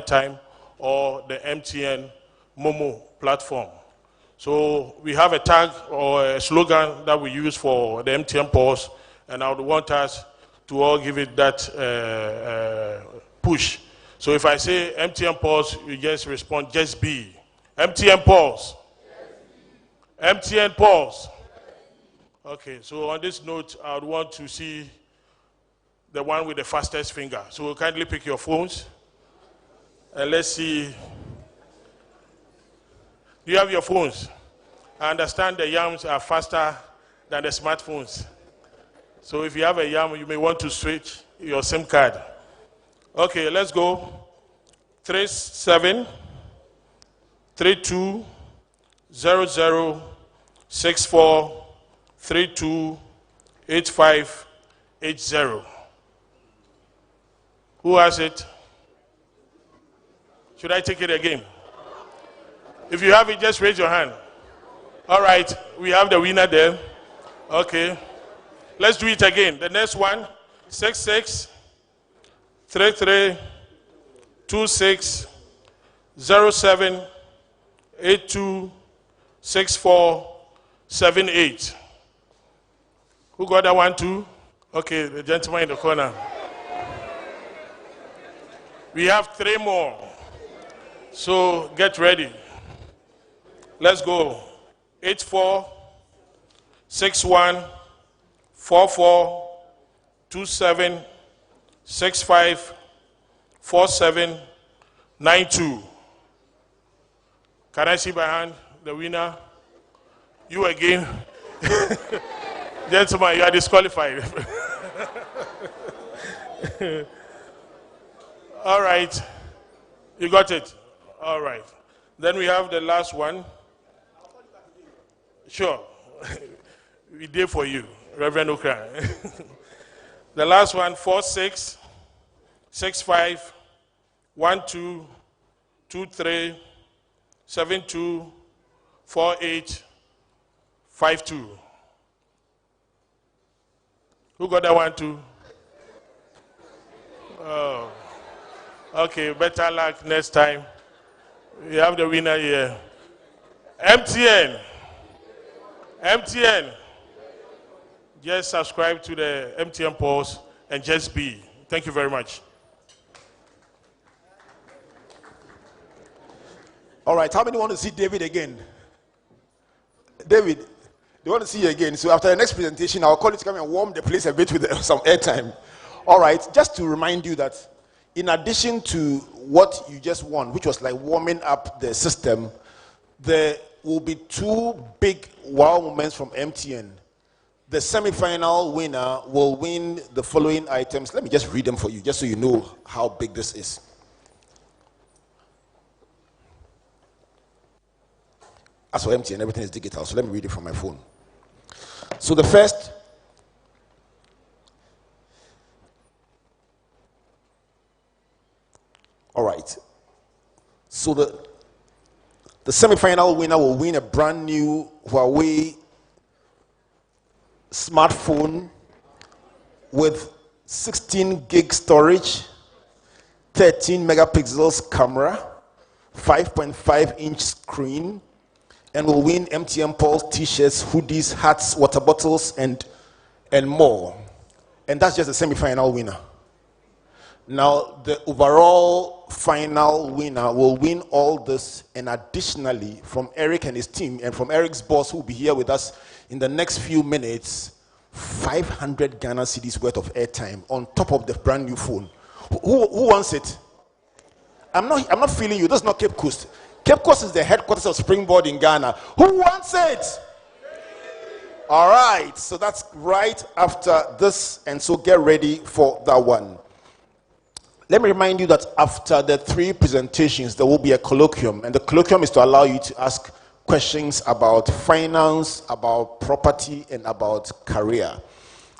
Time or the MTN Momo platform. So we have a tag or a slogan that we use for the MTN pause, and I would want us to all give it that push. So if I say MTN pause, you just respond, just be. MTN pause. MTN pause. Okay, so on this note, I would want to see the one with the fastest finger. So kindly pick your phones. And let's see. Do you have your phones? I understand the yams are faster than the smartphones. So if you have a yam, you may want to switch your SIM card. Okay, let's go. 37 32 00 64 32 85 80. Who has it? Should I take it again? If you have it, just raise your hand. All right, we have the winner there. Okay. Let's do it again. The next one, 66 33 26 07 82 64 78. Who got that one too? Okay, the gentleman in the corner. We have 3 more. So get ready. Let's go. 84 61 44 27 65 47 92. Can I see by hand the winner? You again. Gentlemen, you are disqualified. All right. You got it. All right. Then we have the last one. Sure. We did for you, Reverend Okra. The last one, 46 65 12 23 72 48 52. Who got that one too? Oh. Okay, better luck next time. We have the winner here. MTN. MTN. Just subscribe to the MTN Pulse and just be. Thank you very much. All right, how many want to see David again? David, they want to see you again. So after the next presentation, I'll call you to come and warm the place a bit with some airtime. All right, just to remind you that in addition to what you just won, which was like warming up the system, there will be 2 big wow moments from MTN. The semi-final winner will win the following items. Let me just read them for you, just so you know how big this is. As for MTN, everything is digital, so let me read it from my phone. So the first, all right. So the semi-final winner will win a brand new Huawei smartphone with 16 gig storage, 13 megapixels camera, 5.5 inch screen, and will win MTN Pulse t-shirts, hoodies, hats, water bottles, and more. And that's just the semi-final winner. Now, the overall final winner will win all this, and additionally, from Eric and his team, and from Eric's boss, who will be here with us in the next few minutes, 500 Ghana cedis worth of airtime on top of the brand new phone. Who wants it? I'm not feeling you. This is not Cape Coast. Cape Coast is the headquarters of Springboard in Ghana. Who wants it? All right, so that's right after this, and so get ready for that one. Let me remind you that after the 3 presentations, there will be a colloquium, and the colloquium is to allow you to ask questions about finance, about property, and about career.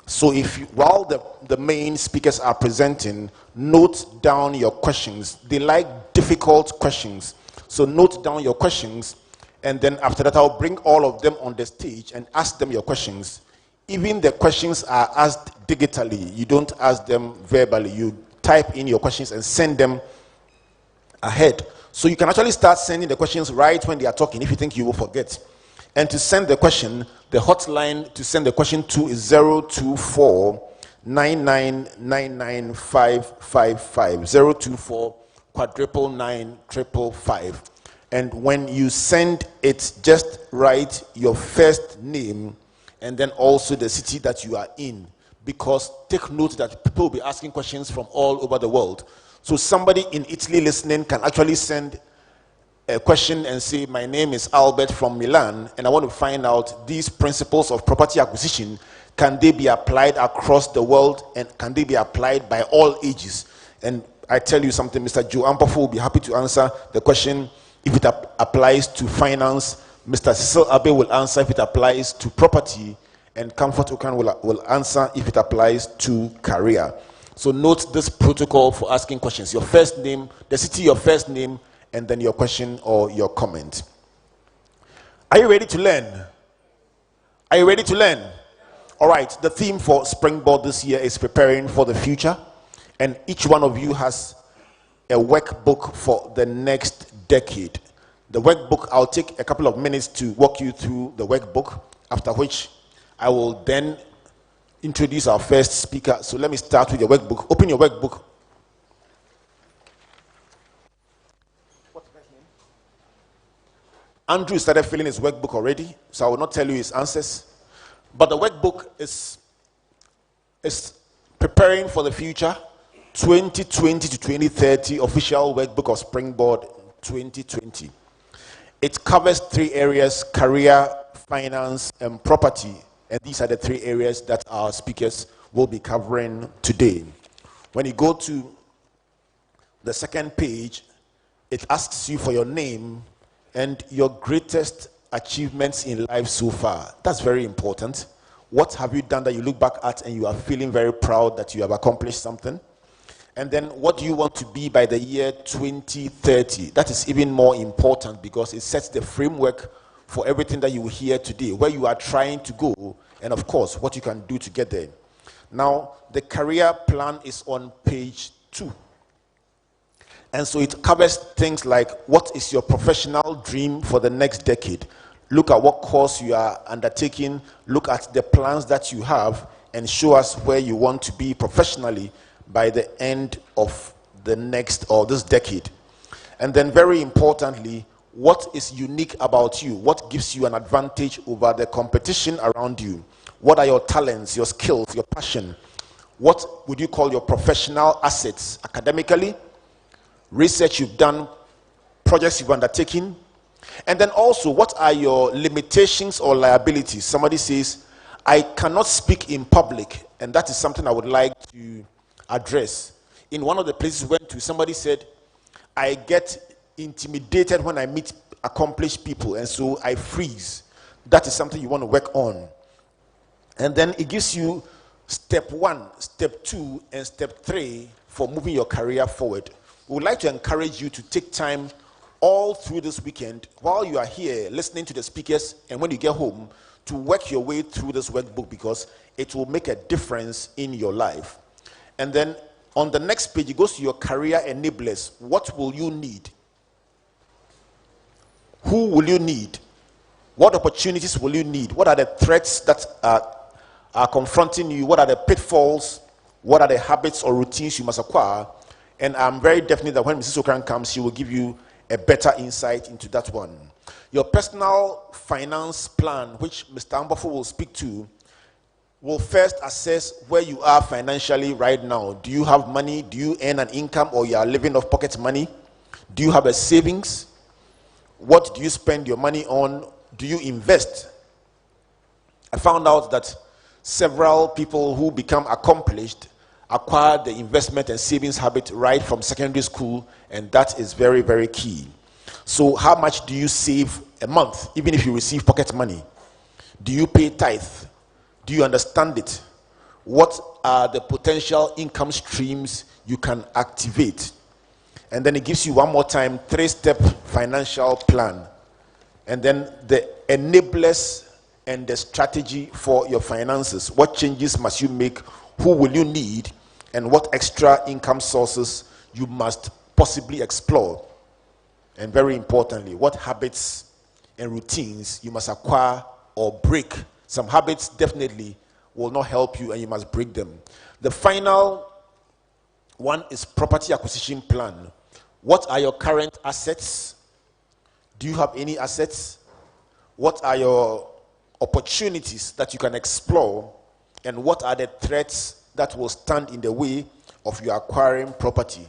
So while the main speakers are presenting, note down your questions. They like difficult questions. So note down your questions, and then after that, I'll bring all of them on the stage and ask them your questions. Even the questions are asked digitally. You don't ask them verbally. You type in your questions and send them ahead. So you can actually start sending the questions right when they are talking if you think you will forget. And to send the question, the hotline to send the question to is 024 9999555 024 quadruple 955. And when you send it, just write your first name and then also the city that you are in, because take note that people will be asking questions from all over the world. So somebody in Italy listening can actually send a question and say, my name is Albert from Milan, and I want to find out these principles of property acquisition, can they be applied across the world, and can they be applied by all ages? And I tell you something, Mr. Joe Ampofo will be happy to answer the question if it applies to finance. Mr. Cecil Abe will answer if it applies to property, and Comfort Okan will answer if it applies to career. So note this protocol for asking questions: your first name, the city, your first name, and then your question or your comment. Are you ready to learn? Are you ready to learn? All right, the theme for Springboard this year is preparing for the future, and each one of you has a workbook for the next decade. The workbook, I'll take a couple of minutes to walk you through the workbook, after which I will then introduce our first speaker. So let me start with your workbook. Open your workbook. What's his name? Andrew started filling his workbook already, so I will not tell you his answers. But the workbook is preparing for the future, 2020 to 2030 official workbook of Springboard 2020. It covers 3 areas: career, finance, and property. And these are the 3 areas that our speakers will be covering today. When you go to the second page, it asks you for your name and your greatest achievements in life so far. That's very important. What have you done that you look back at and you are feeling very proud that you have accomplished something? And then what do you want to be by the year 2030? That is even more important because it sets the framework for everything that you will hear today, where you are trying to go, and of course, what you can do to get there. Now, the career plan is on page 2. And so it covers things like, what is your professional dream for the next decade? Look at what course you are undertaking, look at the plans that you have, and show us where you want to be professionally by the end of the next or this decade. And then very importantly, what is unique about you? What gives you an advantage over the competition around you? What are your talents, your skills, your passion? What would you call your professional assets academically? Research you've done, projects you've undertaken. And then also, what are your limitations or liabilities? Somebody says, I cannot speak in public, and that is something I would like to address. In one of the places we went to, somebody said, I get intimidated when I meet accomplished people, and so I freeze. That is something you want to work on. And then it gives you step 1, step 2, and step 3 for moving your career forward. We would like to encourage you to take time all through this weekend while you are here listening to the speakers, and when you get home, to work your way through this workbook, because it will make a difference in your life. And then on the next page, it goes to your career enablers. What will you need? Who will you need? What opportunities will you need? What are the threats that are confronting you? What are the pitfalls? What are the habits or routines you must acquire? And I'm very definite that when Mrs. Okran comes, she will give you a better insight into that one. Your personal finance plan, which Mr. Ambafo will speak to, will first assess where you are financially right now. Do you have money? Do you earn an income, or you are living off pocket money? Do you have a savings? What do you spend your money on? Do you invest? I found out that several people who become accomplished acquire the investment and savings habit right from secondary school, and that is very, very key. So how much do you save a month, even if you receive pocket money? Do you pay tithe? Do you understand it? What are the potential income streams you can activate? And then it gives you one more time 3-step financial plan. And then the enablers and the strategy for your finances. What changes must you make? Who will you need? And what extra income sources you must possibly explore. And very importantly, what habits and routines you must acquire or break. Some habits definitely will not help you and you must break them. The final one is property acquisition plan. What are your current assets? Do you have any assets? What are your opportunities that you can explore? And what are the threats that will stand in the way of your acquiring property?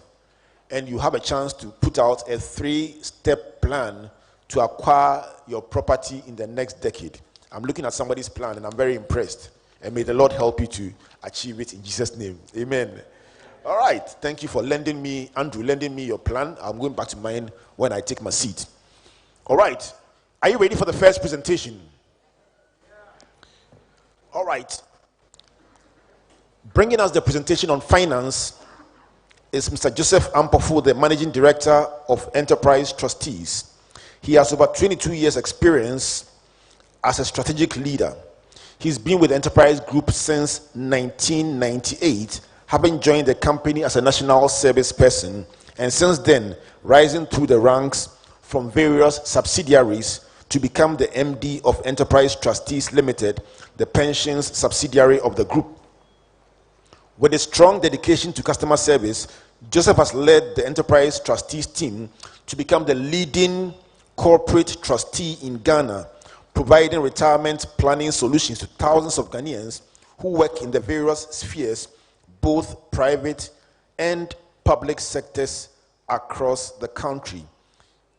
And you have a chance to put out a 3-step plan to acquire your property in the next decade. I'm looking at somebody's plan and I'm very impressed. And may the Lord help you to achieve it in Jesus' name. Amen. All right. Thank you for Andrew, lending me your plan. I'm going back to mine when I take my seat. All right. Are you ready for the first presentation? All right. Bringing us the presentation on finance is Mr. Joseph Ampofo, the Managing Director of Enterprise Trustees. He has over 22 years experience as a strategic leader. He's been with Enterprise Group since 1998, having joined the company as a national service person, and since then, rising through the ranks from various subsidiaries to become the MD of Enterprise Trustees Limited, the pensions subsidiary of the group. With a strong dedication to customer service, Joseph has led the Enterprise Trustees team to become the leading corporate trustee in Ghana, providing retirement planning solutions to thousands of Ghanaians who work in the various spheres, both private and public sectors across the country.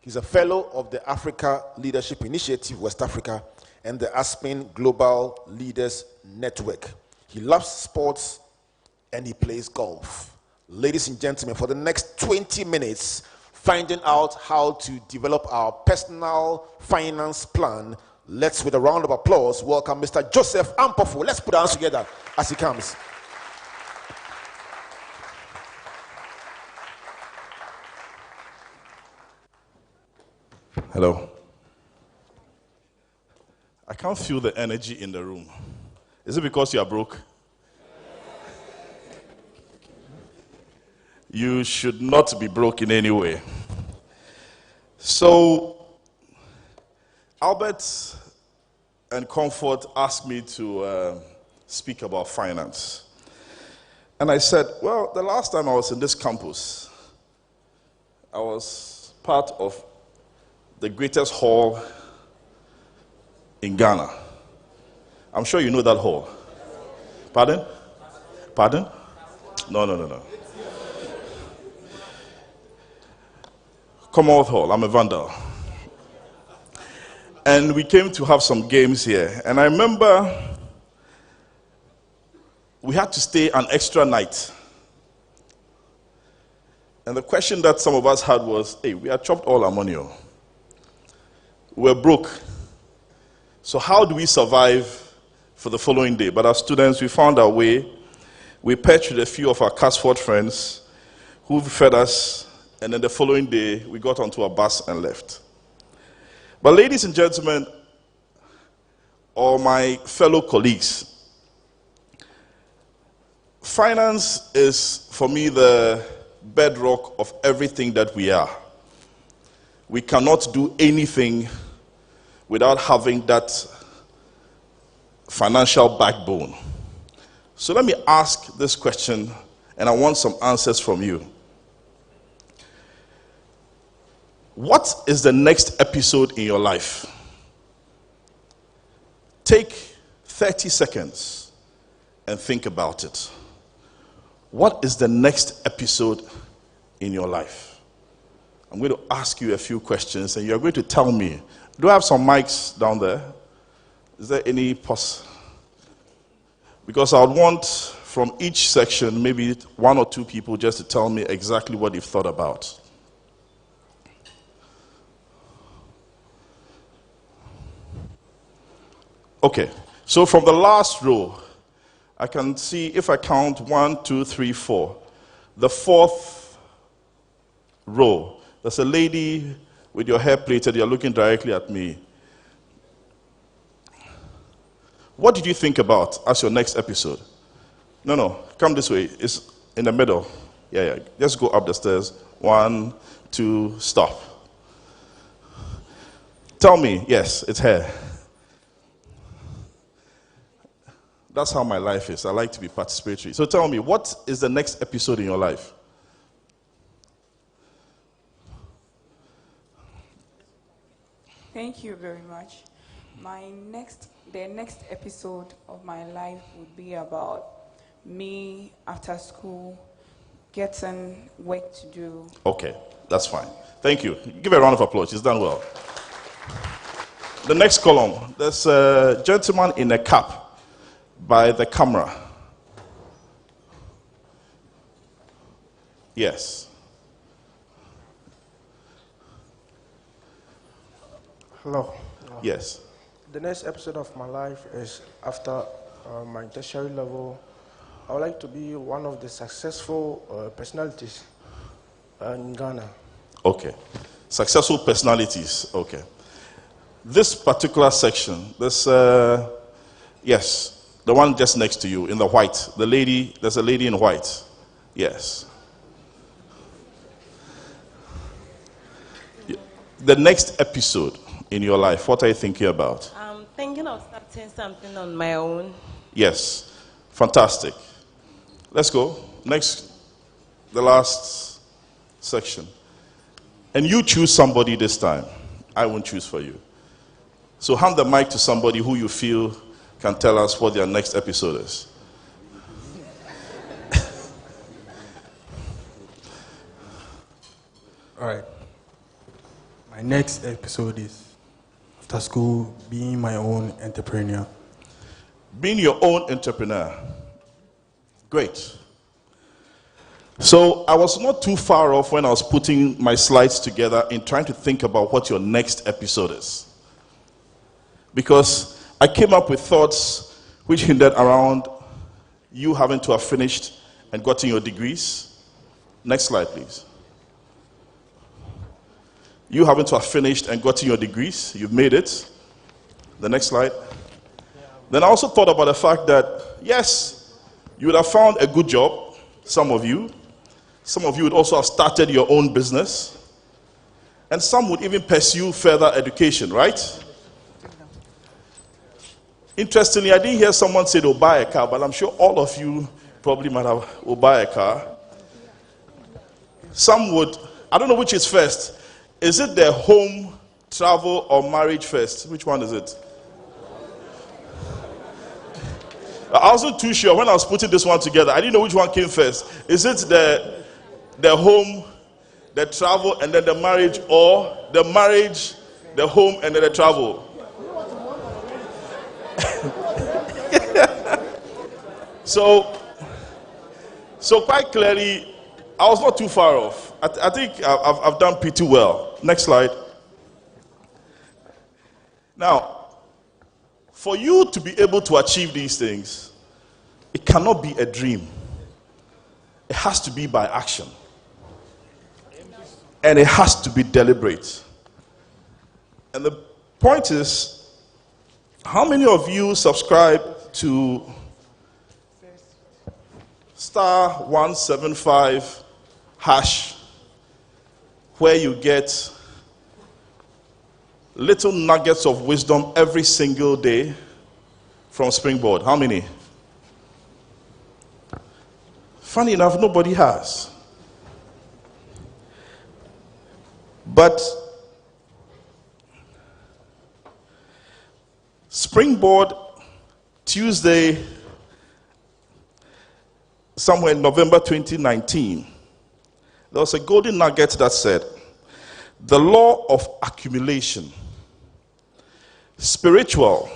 He's a fellow of the Africa Leadership Initiative, West Africa, and the Aspen Global Leaders Network. He loves sports and he plays golf. Ladies and gentlemen, for the next 20 minutes, finding out how to develop our personal finance plan, let's, with a round of applause, welcome Mr. Joseph Ampofo. Let's put our hands together as he comes. Hello. I can't feel the energy in the room. Is it because you are broke? You should not be broke in any way. So, Albert and Comfort asked me to speak about finance. And I said, well, the last time I was in this campus, I was part of the greatest hall in Ghana. I'm sure you know that hall. Pardon? Pardon? No. Commonwealth Hall. I'm a vandal. And we came to have some games here. And I remember we had to stay an extra night. And the question that some of us had was, hey, we had chopped all our money. We're broke. So how do we survive for the following day? But as students, we found our way. We patched with a few of our Casford friends who fed us. And then the following day, we got onto a bus and left. But ladies and gentlemen, or my fellow colleagues, finance is, for me, the bedrock of everything that we are. We cannot do anything without having that financial backbone. So let me ask this question, and I want some answers from you. What is the next episode in your life? Take 30 seconds and think about it. What is the next episode in your life? I'm going to ask you a few questions and you're going to tell me. Do I have some mics down there? Is there any pause? Because I would want from each section maybe 1 or 2 people just to tell me exactly what you've thought about. Okay, so from the last row, I can see, if I count 1, 2, 3, 4, the 4th row, there's a lady with your hair plaited, you're looking directly at me. What did you think about as your next episode? No, come this way, it's in the middle. Yeah, just go up the stairs. 1, 2, stop. Tell me, yes, it's hair. That's how my life is. I like to be participatory. So tell me, what is the next episode in your life? Thank you very much. The next episode of my life would be about me after school getting work to do. Okay, that's fine. Thank you. Give a round of applause. She's done well. The next column, there's a gentleman in a cap by the camera. Yes. Hello. Yes. The next episode of my life is after my tertiary level. I would like to be one of the successful personalities in Ghana. Okay. Successful personalities. Okay. This particular section, yes, the one just next to you in the white. There's a lady in white. Yes. The next episode in your life, what are you thinking about? I'm thinking of starting something on my own. Yes. Fantastic. Let's go. Next, the last section. And you choose somebody this time. I won't choose for you. So hand the mic to somebody who you feel can tell us what their next episode is. All right. My next episode is after school, being my own entrepreneur. Being your own entrepreneur. Great. So I was not too far off when I was putting my slides together in trying to think about what your next episode is. Because I came up with thoughts which hindered around you having to have finished and gotten your degrees. Next slide, please. You having to have finished and gotten your degrees. You've made it. The next slide. Then I also thought about the fact that, yes, you would have found a good job, some of you. Some of you would also have started your own business. And some would even pursue further education, right? Interestingly, I didn't hear someone say they'll buy a car, but I'm sure all of you probably will buy a car. Some would, I don't know which is first. Is it the home, travel, or marriage first? Which one is it? I wasn't too sure when I was putting this one together. I didn't know which one came first. Is it the home, the travel, and then the marriage, or the marriage, the home, and then the travel? So quite clearly, I was not too far off. I think I've done pretty well. Next slide. Now, for you to be able to achieve these things, it cannot be a dream. It has to be by action. And it has to be deliberate. And the point is, how many of you subscribe to *175# where you get little nuggets of wisdom every single day from Springboard? How many? Funny enough, nobody has. But Springboard, Tuesday, somewhere in November 2019, there was a golden nugget that said, the law of accumulation, spiritual,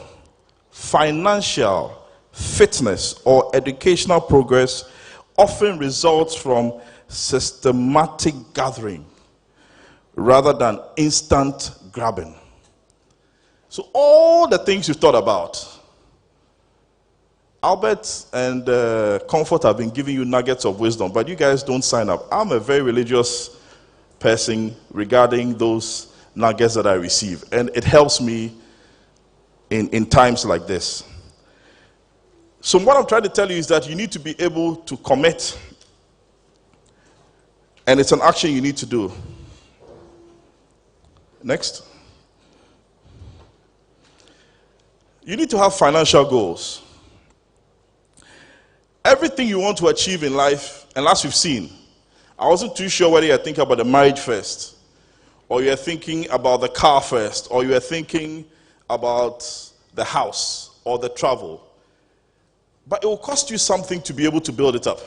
financial, fitness, or educational progress often results from systematic gathering rather than instant grabbing. So all the things you've thought about, Albert and Comfort have been giving you nuggets of wisdom, but you guys don't sign up. I'm a very religious person regarding those nuggets that I receive, and it helps me in times like this. So what I'm trying to tell you is that you need to be able to commit, and it's an action you need to do. Next. You need to have financial goals. Everything you want to achieve in life, and as we've seen, I wasn't too sure whether you're thinking about the marriage first, or you're thinking about the car first, or you're thinking about the house or the travel. But it will cost you something to be able to build it up.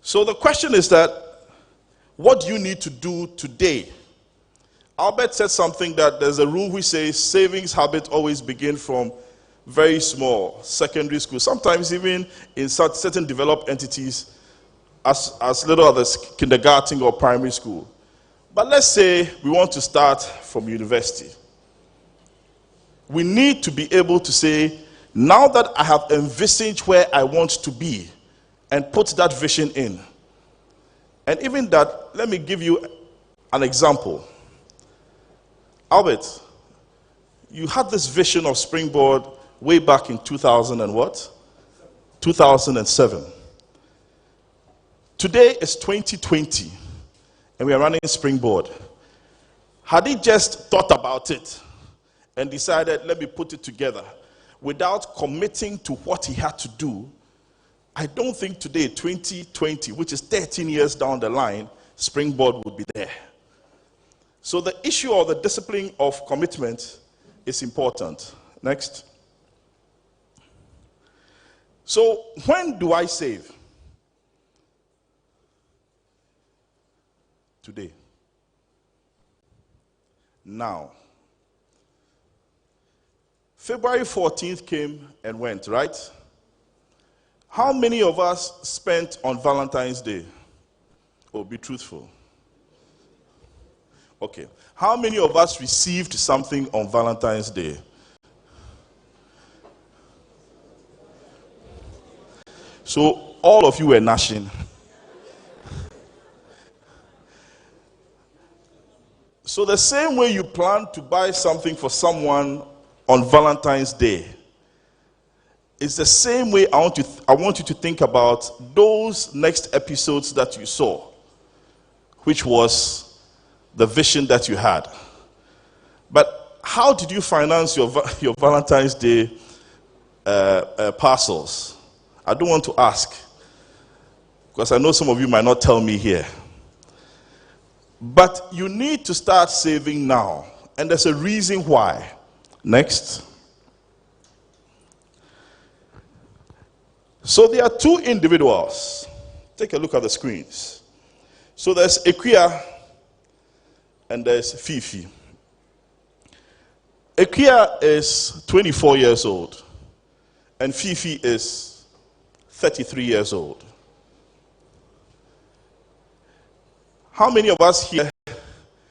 So the question is that, what do you need to do today? Albert said something that there's a rule which says savings habits always begin from very small, secondary school, sometimes even in certain developed entities as little as kindergarten or primary school. But let's say we want to start from university. We need to be able to say, now that I have envisaged where I want to be, and put that vision in. And even that, let me give you an example. Albert, you had this vision of Springboard way back in 2000 and what? 2007. Today is 2020, and we are running Springboard. Had he just thought about it and decided, let me put it together, without committing to what he had to do, I don't think today, 2020, which is 13 years down the line, Springboard would be there. So the issue of the discipline of commitment is important. Next. So when do I save? Today. Now. February 14th came and went, right? How many of us spent on Valentine's Day? Oh, be truthful. Okay. How many of us received something on Valentine's Day? So all of you were gnashing. So the same way you plan to buy something for someone on Valentine's Day, it's the same way I want you to think about those next episodes that you saw, which was the vision that you had. But how did you finance your Valentine's Day parcels? I don't want to ask, because I know some of you might not tell me here. But you need to start saving now, and there's a reason why. Next. So there are two individuals. Take a look at the screens. So there's Equia and there's Fifi. Equia is 24 years old and Fifi is 33 years old. How many of us here